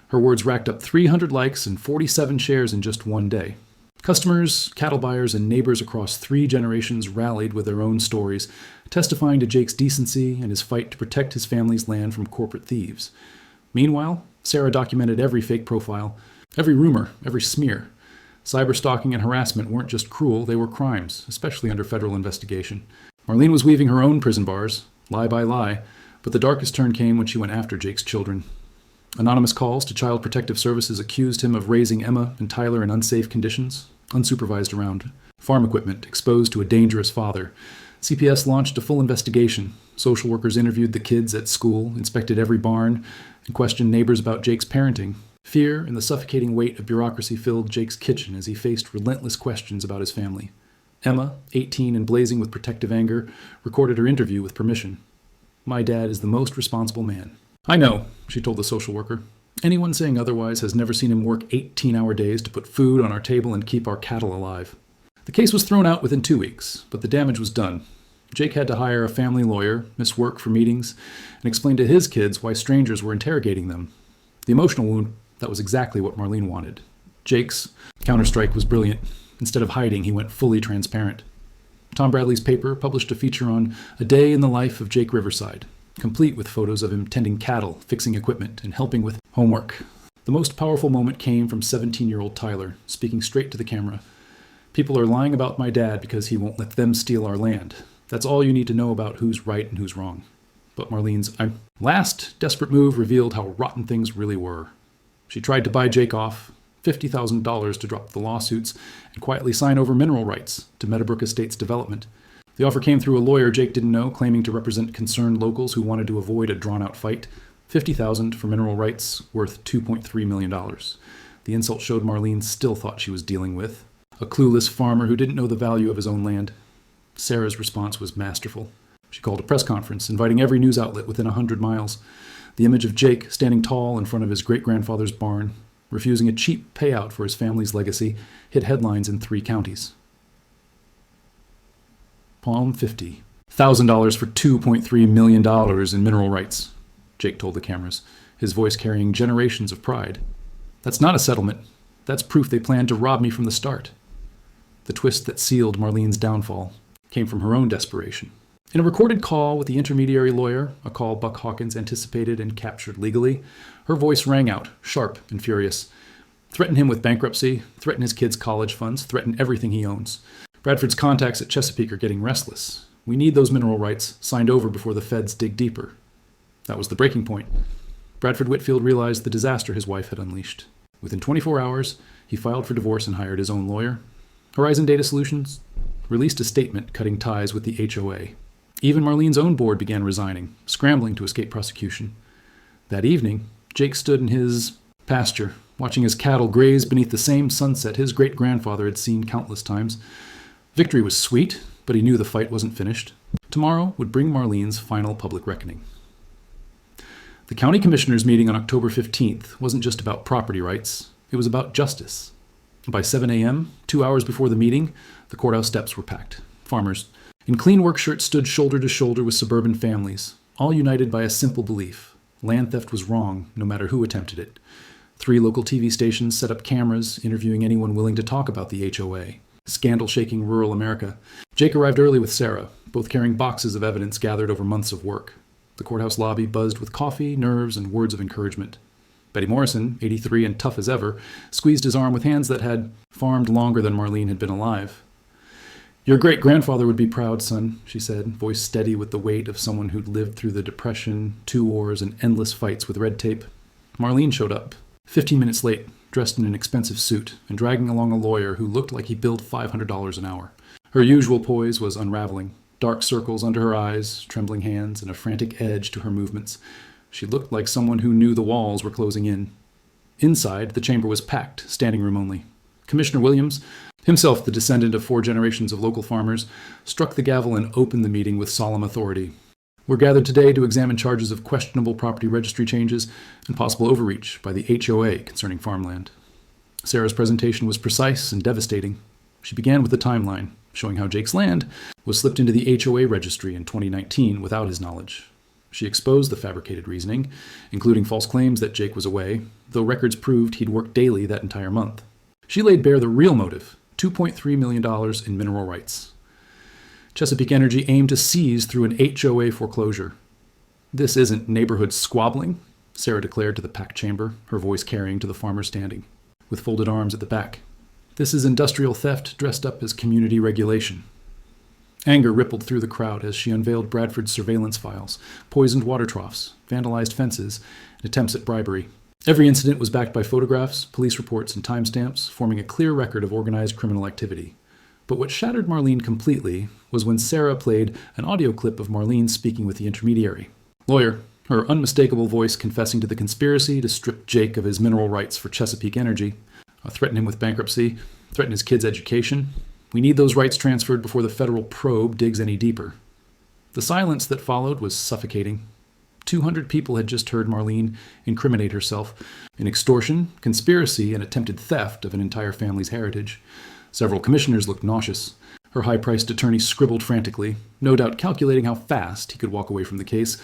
Her words racked up 300 likes and 47 shares in just one day. Customers, cattle buyers, and neighbors across 3 generations rallied with their own stories, testifying to Jake's decency and his fight to protect his family's land from corporate thieves. Meanwhile, Sarah documented every fake profile, every rumor, every smear. Cyberstalking and harassment weren't just cruel, they were crimes, especially under federal investigation. Marlene was weaving her own prison bars, lie by lie, but the darkest turn came when she went after Jake's children. Anonymous calls to Child Protective Services accused him of raising Emma and Tyler in unsafe conditions, unsupervised around farm equipment, exposed to a dangerous father. CPS launched a full investigation. Social workers interviewed the kids at school, inspected every barn, and questioned neighbors about Jake's parenting. Fear and the suffocating weight of bureaucracy filled Jake's kitchen as he faced relentless questions about his family. Emma, 18 and blazing with protective anger, recorded her interview with permission. "My dad is the most responsible man." "I know," she told the social worker. "Anyone saying otherwise has never seen him work 18-hour days to put food on our table and keep our cattle alive." The case was thrown out within 2 weeks, but the damage was done. Jake had to hire a family lawyer, miss work for meetings, and explain to his kids why strangers were interrogating them. The emotional wound, that was exactly what Marlene wanted. Jake's counterstrike was brilliant. Instead of hiding, he went fully transparent. Tom Bradley's paper published a feature on a day in the life of Jake Riverside, complete with photos of him tending cattle, fixing equipment, and helping with homework. The most powerful moment came from 17-year-old Tyler, speaking straight to the camera. "People are lying about my dad because he won't let them steal our land. That's all you need to know about who's right and who's wrong." But Marlene's last desperate move revealed how rotten things really were. She tried to buy Jake off, $50,000 to drop the lawsuits and quietly sign over mineral rights to Meadowbrook Estates development. The offer came through a lawyer Jake didn't know, claiming to represent concerned locals who wanted to avoid a drawn-out fight. $50,000 for mineral rights worth $2.3 million. The insult showed Marlene still thought she was dealing with a clueless farmer who didn't know the value of his own land. Sarah's response was masterful. She called a press conference, inviting every news outlet within 100 miles. The image of Jake standing tall in front of his great-grandfather's barn, refusing a cheap payout for his family's legacy, hit headlines in 3 counties. Palm 50. $1,000 for $2.3 million in mineral rights, Jake told the cameras, his voice carrying generations of pride. "That's not a settlement. That's proof they planned to rob me from the start." The twist that sealed Marlene's downfall came from her own desperation. In a recorded call with the intermediary lawyer, a call Buck Hawkins anticipated and captured legally, her voice rang out, sharp and furious. Threaten him with bankruptcy, threaten his kids' college funds, threaten everything he owns. Bradford's contacts at Chesapeake are getting restless. We need those mineral rights signed over before the feds dig deeper. That was the breaking point. Bradford Whitfield realized the disaster his wife had unleashed. Within 24 hours, he filed for divorce and hired his own lawyer. Horizon Data Solutions released a statement cutting ties with the HOA. Even Marlene's own board began resigning, scrambling to escape prosecution. That evening, Jake stood in his pasture, watching his cattle graze beneath the same sunset his great-grandfather had seen countless times. Victory was sweet, but he knew the fight wasn't finished. Tomorrow would bring Marlene's final public reckoning. The county commissioners' meeting on October 15th wasn't just about property rights. It was about justice. By 7 a.m., 2 hours before the meeting, the courthouse steps were packed. Farmers in clean work shirts stood shoulder to shoulder with suburban families, all united by a simple belief. Land theft was wrong, no matter who attempted it. 3 local TV stations set up cameras, interviewing anyone willing to talk about the HOA. Scandal-shaking rural America. Jake arrived early with Sarah, both carrying boxes of evidence gathered over months of work. The courthouse lobby buzzed with coffee, nerves, and words of encouragement. Betty Morrison, 83 and tough as ever, squeezed his arm with hands that had farmed longer than Marlene had been alive. "Your great-grandfather would be proud, son," she said, voice steady with the weight of someone who'd lived through the Depression, 2 wars, and endless fights with red tape. Marlene showed up, 15 minutes late, dressed in an expensive suit, and dragging along a lawyer who looked like he billed $500 an hour. Her usual poise was unraveling. Dark circles under her eyes, trembling hands, and a frantic edge to her movements. She looked like someone who knew the walls were closing in. Inside, the chamber was packed, standing room only. Commissioner Williams, himself the descendant of 4 generations of local farmers, struck the gavel and opened the meeting with solemn authority. "We're gathered today to examine charges of questionable property registry changes and possible overreach by the HOA concerning farmland." Sarah's presentation was precise and devastating. She began with the timeline, showing how Jake's land was slipped into the HOA registry in 2019 without his knowledge. She exposed the fabricated reasoning, including false claims that Jake was away, though records proved he'd worked daily that entire month. She laid bare the real motive, $2.3 million in mineral rights. Chesapeake Energy aimed to seize through an HOA foreclosure. "This isn't neighborhood squabbling," Sarah declared to the packed chamber, her voice carrying to the farmers standing, with folded arms at the back. "This is industrial theft dressed up as community regulation." Anger rippled through the crowd as she unveiled Bradford's surveillance files, poisoned water troughs, vandalized fences, and attempts at bribery. Every incident was backed by photographs, police reports, and timestamps, forming a clear record of organized criminal activity. But what shattered Marlene completely was when Sarah played an audio clip of Marlene speaking with the intermediary. Lawyer, her unmistakable voice confessing to the conspiracy to strip Jake of his mineral rights for Chesapeake Energy, threaten him with bankruptcy, threaten his kids' education. "We need those rights transferred before the federal probe digs any deeper." The silence that followed was suffocating. 200 people had just heard Marlene incriminate herself in extortion, conspiracy, and attempted theft of an entire family's heritage. Several commissioners looked nauseous. Her high-priced attorney scribbled frantically, no doubt calculating how fast he could walk away from the case.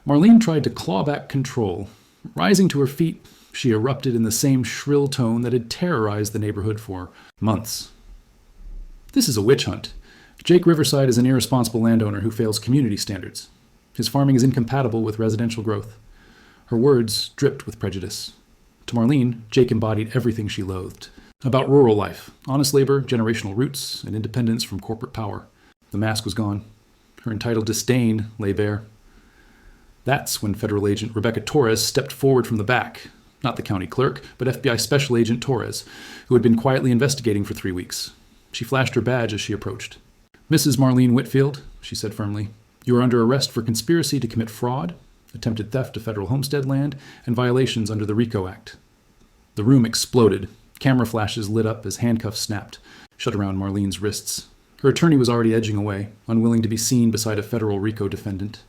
Marlene tried to claw back control. Rising to her feet, she erupted in the same shrill tone that had terrorized the neighborhood for months. "This is a witch hunt. Jake Riverside is an irresponsible landowner who fails community standards. His farming is incompatible with residential growth." Her words dripped with prejudice. To Marlene, Jake embodied everything she loathed. About rural life, honest labor, generational roots, and independence from corporate power. The mask was gone. Her entitled disdain lay bare. That's when Federal Agent Rebecca Torres stepped forward from the back. Not the county clerk, but FBI Special Agent Torres, who had been quietly investigating for 3 weeks. She flashed her badge as she approached. "Mrs. Marlene Whitfield," she said firmly, "you are under arrest for conspiracy to commit fraud, attempted theft of federal homestead land, and violations under the RICO Act." The room exploded. Camera flashes lit up as handcuffs snapped, shut around Marlene's wrists. Her attorney was already edging away, unwilling to be seen beside a federal RICO defendant.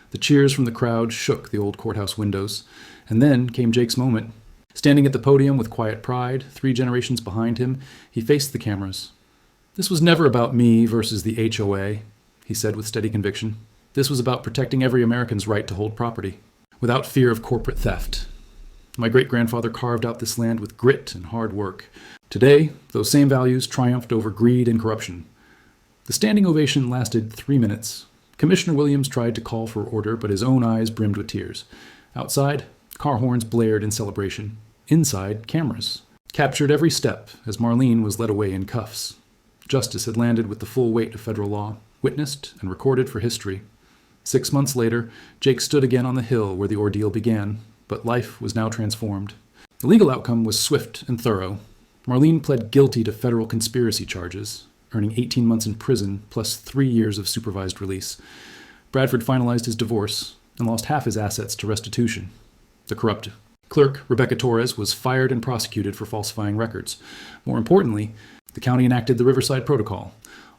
The cheers from the crowd shook the old courthouse windows, and then came Jake's moment. Standing at the podium with quiet pride, 3 generations behind him, he faced the cameras. "This was never about me versus the HOA," he said with steady conviction. "This was about protecting every American's right to hold property, without fear of corporate theft. My great-grandfather carved out this land with grit and hard work. Today, those same values triumphed over greed and corruption." The standing ovation lasted 3 minutes. Commissioner Williams tried to call for order, but his own eyes brimmed with tears. Outside, car horns blared in celebration. Inside, cameras captured every step as Marlene was led away in cuffs. Justice had landed with the full weight of federal law, witnessed and recorded for history. 6 months later, Jake stood again on the hill where the ordeal began, but life was now transformed. The legal outcome was swift and thorough. Marlene pled guilty to federal conspiracy charges, earning 18 months in prison plus 3 years of supervised release. Bradford finalized his divorce and lost half his assets to restitution. The corrupt clerk, Rebecca Torres, was fired and prosecuted for falsifying records. More importantly, the county enacted the Riverside Protocol.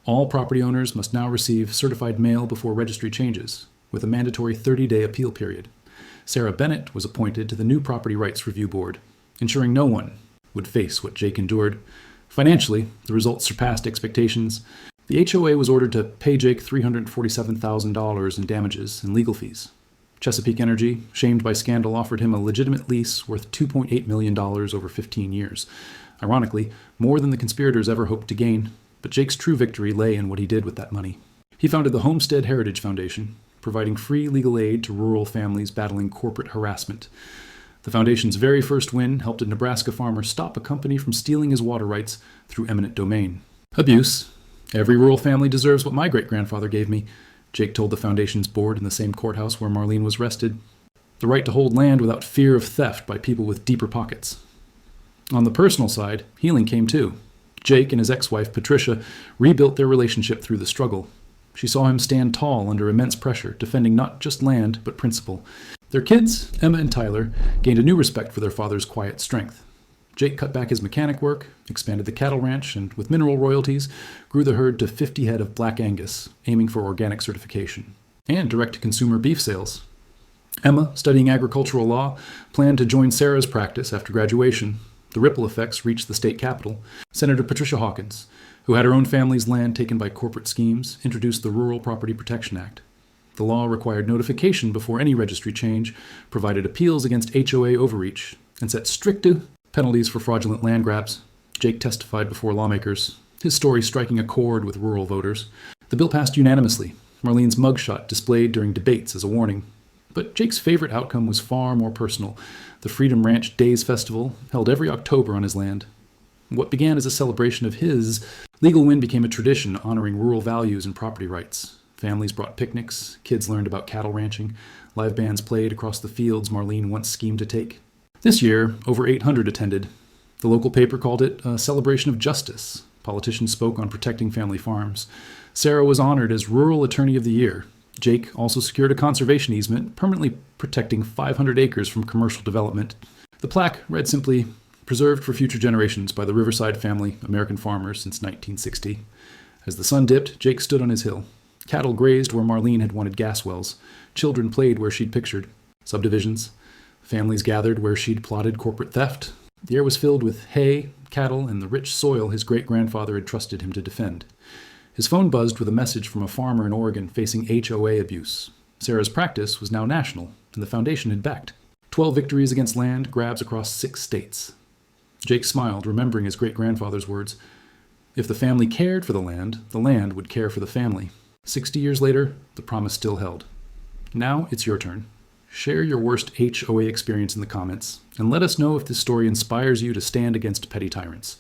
All property owners must now receive certified mail before registry changes, with a mandatory 30-day appeal period. Sarah Bennett was appointed to the new Property Rights Review Board, ensuring no one would face what Jake endured. Financially, the results surpassed expectations. The HOA was ordered to pay Jake $347,000 in damages and legal fees. Chesapeake Energy, shamed by scandal, offered him a legitimate lease worth $2.8 million over 15 years. Ironically, more than the conspirators ever hoped to gain, but Jake's true victory lay in what he did with that money. He founded the Homestead Heritage Foundation, providing free legal aid to rural families battling corporate harassment. The foundation's very first win helped a Nebraska farmer stop a company from stealing his water rights through eminent domain. Abuse. Every rural family deserves what my great-grandfather gave me, Jake told the foundation's board in the same courthouse where Marlene was arrested. The right to hold land without fear of theft by people with deeper pockets. On the personal side, healing came too. Jake and his ex-wife, Patricia, rebuilt their relationship through the struggle. She saw him stand tall under immense pressure, defending not just land, but principle. Their kids, Emma and Tyler, gained a new respect for their father's quiet strength. Jake cut back his mechanic work, expanded the cattle ranch, and with mineral royalties, grew the herd to 50 head of Black Angus, aiming for organic certification, and direct-to-consumer beef sales. Emma, studying agricultural law, planned to join Sarah's practice after graduation. The ripple effects reached the state capitol. Senator Patricia Hawkins, who had her own family's land taken by corporate schemes, introduced the Rural Property Protection Act. The law required notification before any registry change, provided appeals against HOA overreach, and set strict penalties for fraudulent land grabs. Jake testified before lawmakers, his story striking a chord with rural voters. The bill passed unanimously, Marlene's mugshot displayed during debates as a warning. But Jake's favorite outcome was far more personal. The Freedom Ranch Days Festival, held every October on his land. What began as a celebration of his legal win became a tradition honoring rural values and property rights. Families brought picnics, kids learned about cattle ranching, live bands played across the fields Marlene once schemed to take. This year, over 800 attended. The local paper called it a celebration of justice. Politicians spoke on protecting family farms. Sarah was honored as Rural Attorney of the Year. Jake also secured a conservation easement, permanently protecting 500 acres from commercial development. The plaque read simply, "Preserved for future generations by the Riverside family, American farmers since 1960. As the sun dipped, Jake stood on his hill. Cattle grazed where Marlene had wanted gas wells. Children played where she'd pictured subdivisions. Families gathered where she'd plotted corporate theft. The air was filled with hay, cattle, and the rich soil his great-grandfather had trusted him to defend. His phone buzzed with a message from a farmer in Oregon facing HOA abuse. Sarah's practice was now national, and the foundation had backed 12 victories against land grabs across 6 states. Jake smiled, remembering his great-grandfather's words. If the family cared for the land would care for the family. 60 years later, the promise still held. Now it's your turn. Share your worst HOA experience in the comments, and let us know if this story inspires you to stand against petty tyrants.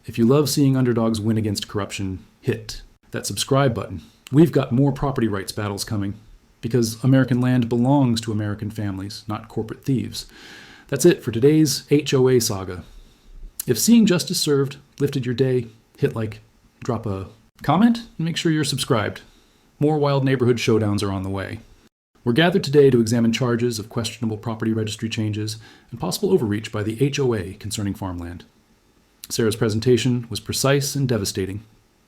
If you love seeing underdogs win against corruption, hit that subscribe button. We've got more property rights battles coming, because American land belongs to American families, not corporate thieves. That's it for today's HOA saga. If seeing justice served lifted your day, hit like, drop a comment, and make sure you're subscribed. More wild neighborhood showdowns are on the way. We're gathered today to examine charges of questionable property registry changes and possible overreach by the HOA concerning farmland. Sarah's presentation was precise and devastating.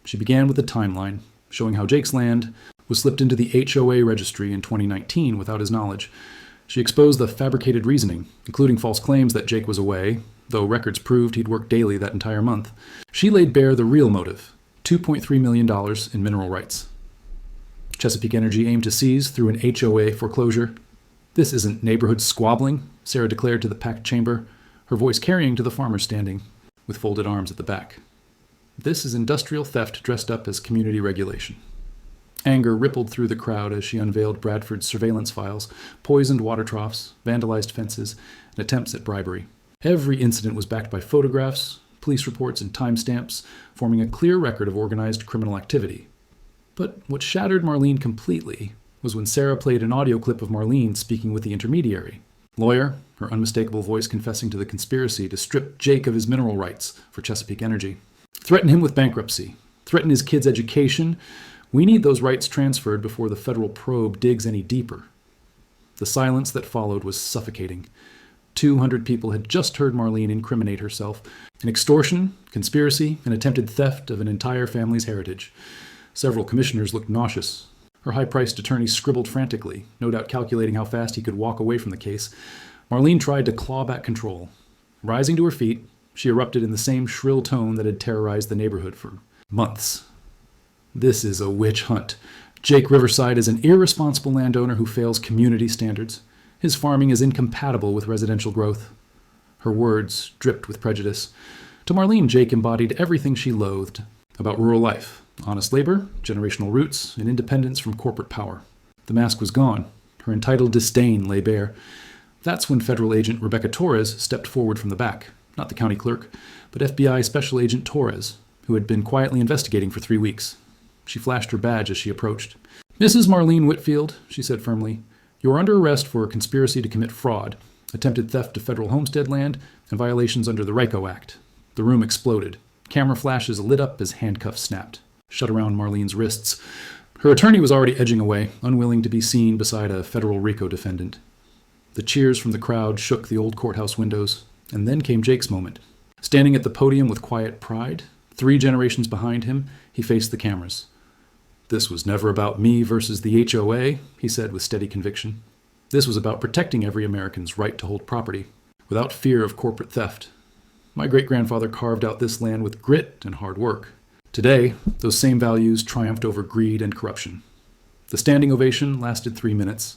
She began with a timeline, showing how Jake's land was slipped into the HOA registry in 2019 without his knowledge. She exposed the fabricated reasoning, including false claims that Jake was away, though records proved he'd worked daily that entire month. She laid bare the real motive, $2.3 million in mineral rights. Chesapeake Energy aimed to seize through an HOA foreclosure. This isn't neighborhood squabbling, Sarah declared to the packed chamber, her voice carrying to the farmers standing, with folded arms at the back. This is industrial theft dressed up as community regulation. Anger rippled through the crowd as she unveiled Bradford's surveillance files, poisoned water troughs, vandalized fences, and attempts at bribery. Every incident was backed by photographs, police reports, and timestamps, forming a clear record of organized criminal activity. But what shattered Marlene completely was when Sarah played an audio clip of Marlene speaking with the intermediary. Lawyer, her unmistakable voice confessing to the conspiracy to strip Jake of his mineral rights for Chesapeake Energy. Threaten him with bankruptcy. Threaten his kids' education. We need those rights transferred before the federal probe digs any deeper. The silence that followed was suffocating. 200 people had just heard Marlene incriminate herself in extortion, conspiracy, and attempted theft of an entire family's heritage. Several commissioners looked nauseous. Her high-priced attorney scribbled frantically, no doubt calculating how fast he could walk away from the case. Marlene tried to claw back control. Rising to her feet, she erupted in the same shrill tone that had terrorized the neighborhood for months. This is a witch hunt. Jake Riverside is an irresponsible landowner who fails community standards. His farming is incompatible with residential growth. Her words dripped with prejudice. To Marlene, Jake embodied everything she loathed about rural life: honest labor, generational roots, and independence from corporate power. The mask was gone. Her entitled disdain lay bare. That's when federal agent Rebecca Torres stepped forward from the back, not the county clerk, but FBI Special Agent Torres, who had been quietly investigating for 3 weeks. She flashed her badge as she approached. "Mrs. Marlene Whitfield," she said firmly, "you are under arrest for a conspiracy to commit fraud, attempted theft of federal homestead land, and violations under the RICO Act." The room exploded. Camera flashes lit up as handcuffs snapped, shut around Marlene's wrists. Her attorney was already edging away, unwilling to be seen beside a federal RICO defendant. The cheers from the crowd shook the old courthouse windows, and then came Jake's moment. Standing at the podium with quiet pride, 3 generations behind him, he faced the cameras. "This was never about me versus the HOA," he said with steady conviction. "This was about protecting every American's right to hold property, without fear of corporate theft. My great-grandfather carved out this land with grit and hard work. Today, those same values triumphed over greed and corruption." The standing ovation lasted 3 minutes.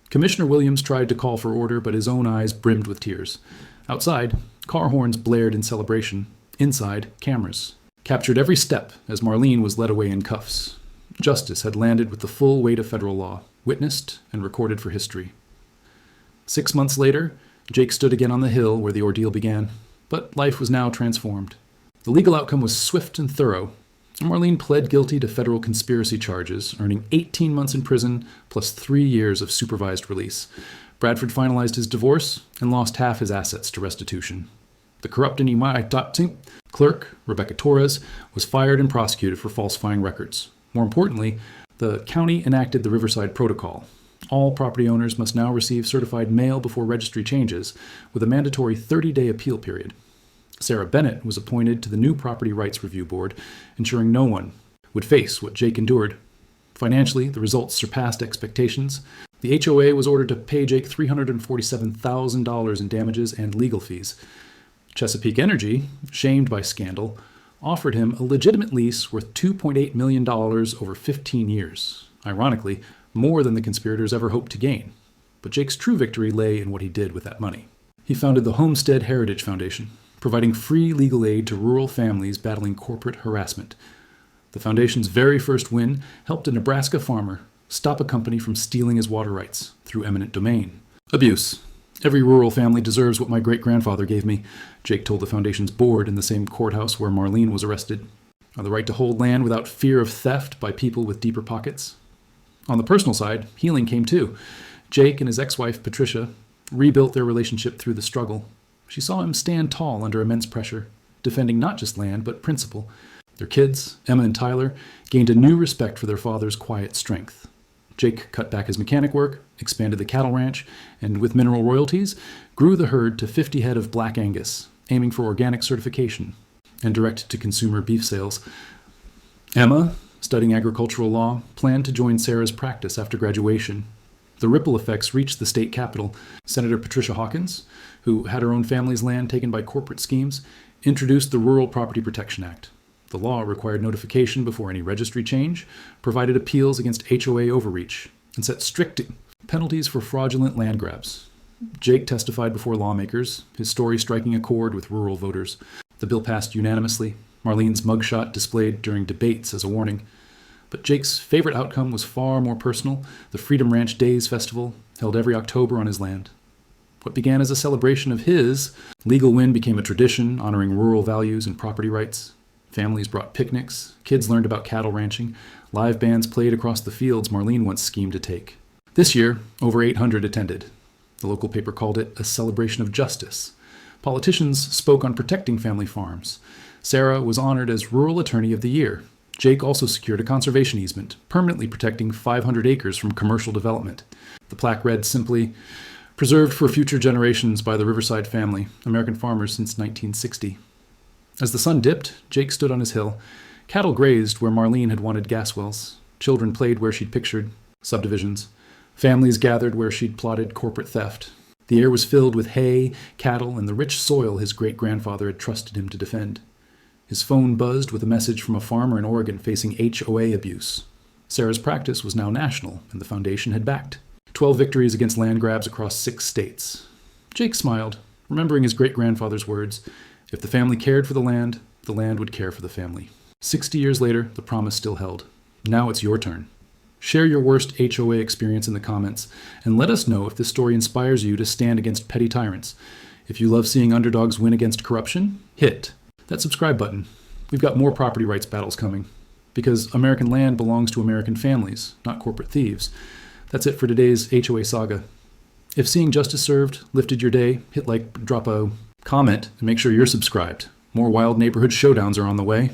Commissioner Williams tried to call for order, but his own eyes brimmed with tears. Outside, car horns blared in celebration. Inside, cameras captured every step as Marlene was led away in cuffs. Justice had landed with the full weight of federal law, witnessed and recorded for history. 6 months later, Jake stood again on the hill where the ordeal began, but life was now transformed. The legal outcome was swift and thorough. Marlene pled guilty to federal conspiracy charges, earning 18 months in prison plus 3 years of supervised release. Bradford finalized his divorce and lost half his assets to restitution. The corrupt and immoral clerk, Rebecca Torres, was fired and prosecuted for falsifying records. More importantly, the county enacted the Riverside Protocol. All property owners must now receive certified mail before registry changes, with a mandatory 30-day appeal period. Sarah Bennett was appointed to the new Property Rights Review Board, ensuring no one would face what Jake endured. Financially, the results surpassed expectations. The HOA was ordered to pay Jake $347,000 in damages and legal fees. Chesapeake Energy, shamed by scandal, offered him a legitimate lease worth $2.8 million over 15 years. Ironically, more than the conspirators ever hoped to gain. But Jake's true victory lay in what he did with that money. He founded the Homestead Heritage Foundation, providing free legal aid to rural families battling corporate harassment. The foundation's very first win helped a Nebraska farmer stop a company from stealing his water rights through eminent domain. Abuse. "Every rural family deserves what my great-grandfather gave me," Jake told the foundation's board in the same courthouse where Marlene was arrested. "The right to hold land without fear of theft by people with deeper pockets." On the personal side, healing came too. Jake and his ex-wife, Patricia, rebuilt their relationship through the struggle. She saw him stand tall under immense pressure, defending not just land, but principle. Their kids, Emma and Tyler, gained a new respect for their father's quiet strength. Jake cut back his mechanic work, expanded the cattle ranch, and with mineral royalties, grew the herd to 50 head of Black Angus, aiming for organic certification and direct-to-consumer beef sales. Emma, studying agricultural law, planned to join Sarah's practice after graduation. The ripple effects reached the state capitol. Senator Patricia Hawkins, who had her own family's land taken by corporate schemes, introduced the Rural Property Protection Act. The law required notification before any registry change, provided appeals against HOA overreach, and set strict penalties for fraudulent land grabs. Jake testified before lawmakers, his story striking a chord with rural voters. The bill passed unanimously, Marlene's mugshot displayed during debates as a warning. But Jake's favorite outcome was far more personal. The Freedom Ranch Days Festival, held every October on his land. What began as a celebration of his legal win became a tradition honoring rural values and property rights. Families brought picnics, kids learned about cattle ranching, live bands played across the fields Marlene once schemed to take. This year, over 800 attended. The local paper called it a celebration of justice. Politicians spoke on protecting family farms. Sarah was honored as Rural Attorney of the Year. Jake also secured a conservation easement, permanently protecting 500 acres from commercial development. The plaque read simply, "Preserved for future generations by the Riverside family, American farmers since 1960. As the sun dipped, Jake stood on his hill. Cattle grazed where Marlene had wanted gas wells. Children played where she'd pictured subdivisions. Families gathered where she'd plotted corporate theft. The air was filled with hay, cattle, and the rich soil his great-grandfather had trusted him to defend. His phone buzzed with a message from a farmer in Oregon facing HOA abuse. Sarah's practice was now national, and the foundation had backed 12 victories against land grabs across 6 states. Jake smiled, remembering his great-grandfather's words, "If the family cared for the land would care for the family." 60 years later, the promise still held. Now it's your turn. Share your worst HOA experience in the comments, and let us know if this story inspires you to stand against petty tyrants. If you love seeing underdogs win against corruption, hit that subscribe button. We've got more property rights battles coming, because American land belongs to American families, not corporate thieves. That's it for today's HOA saga. If seeing justice served lifted your day, hit like, drop a comment, and make sure you're subscribed. More wild neighborhood showdowns are on the way.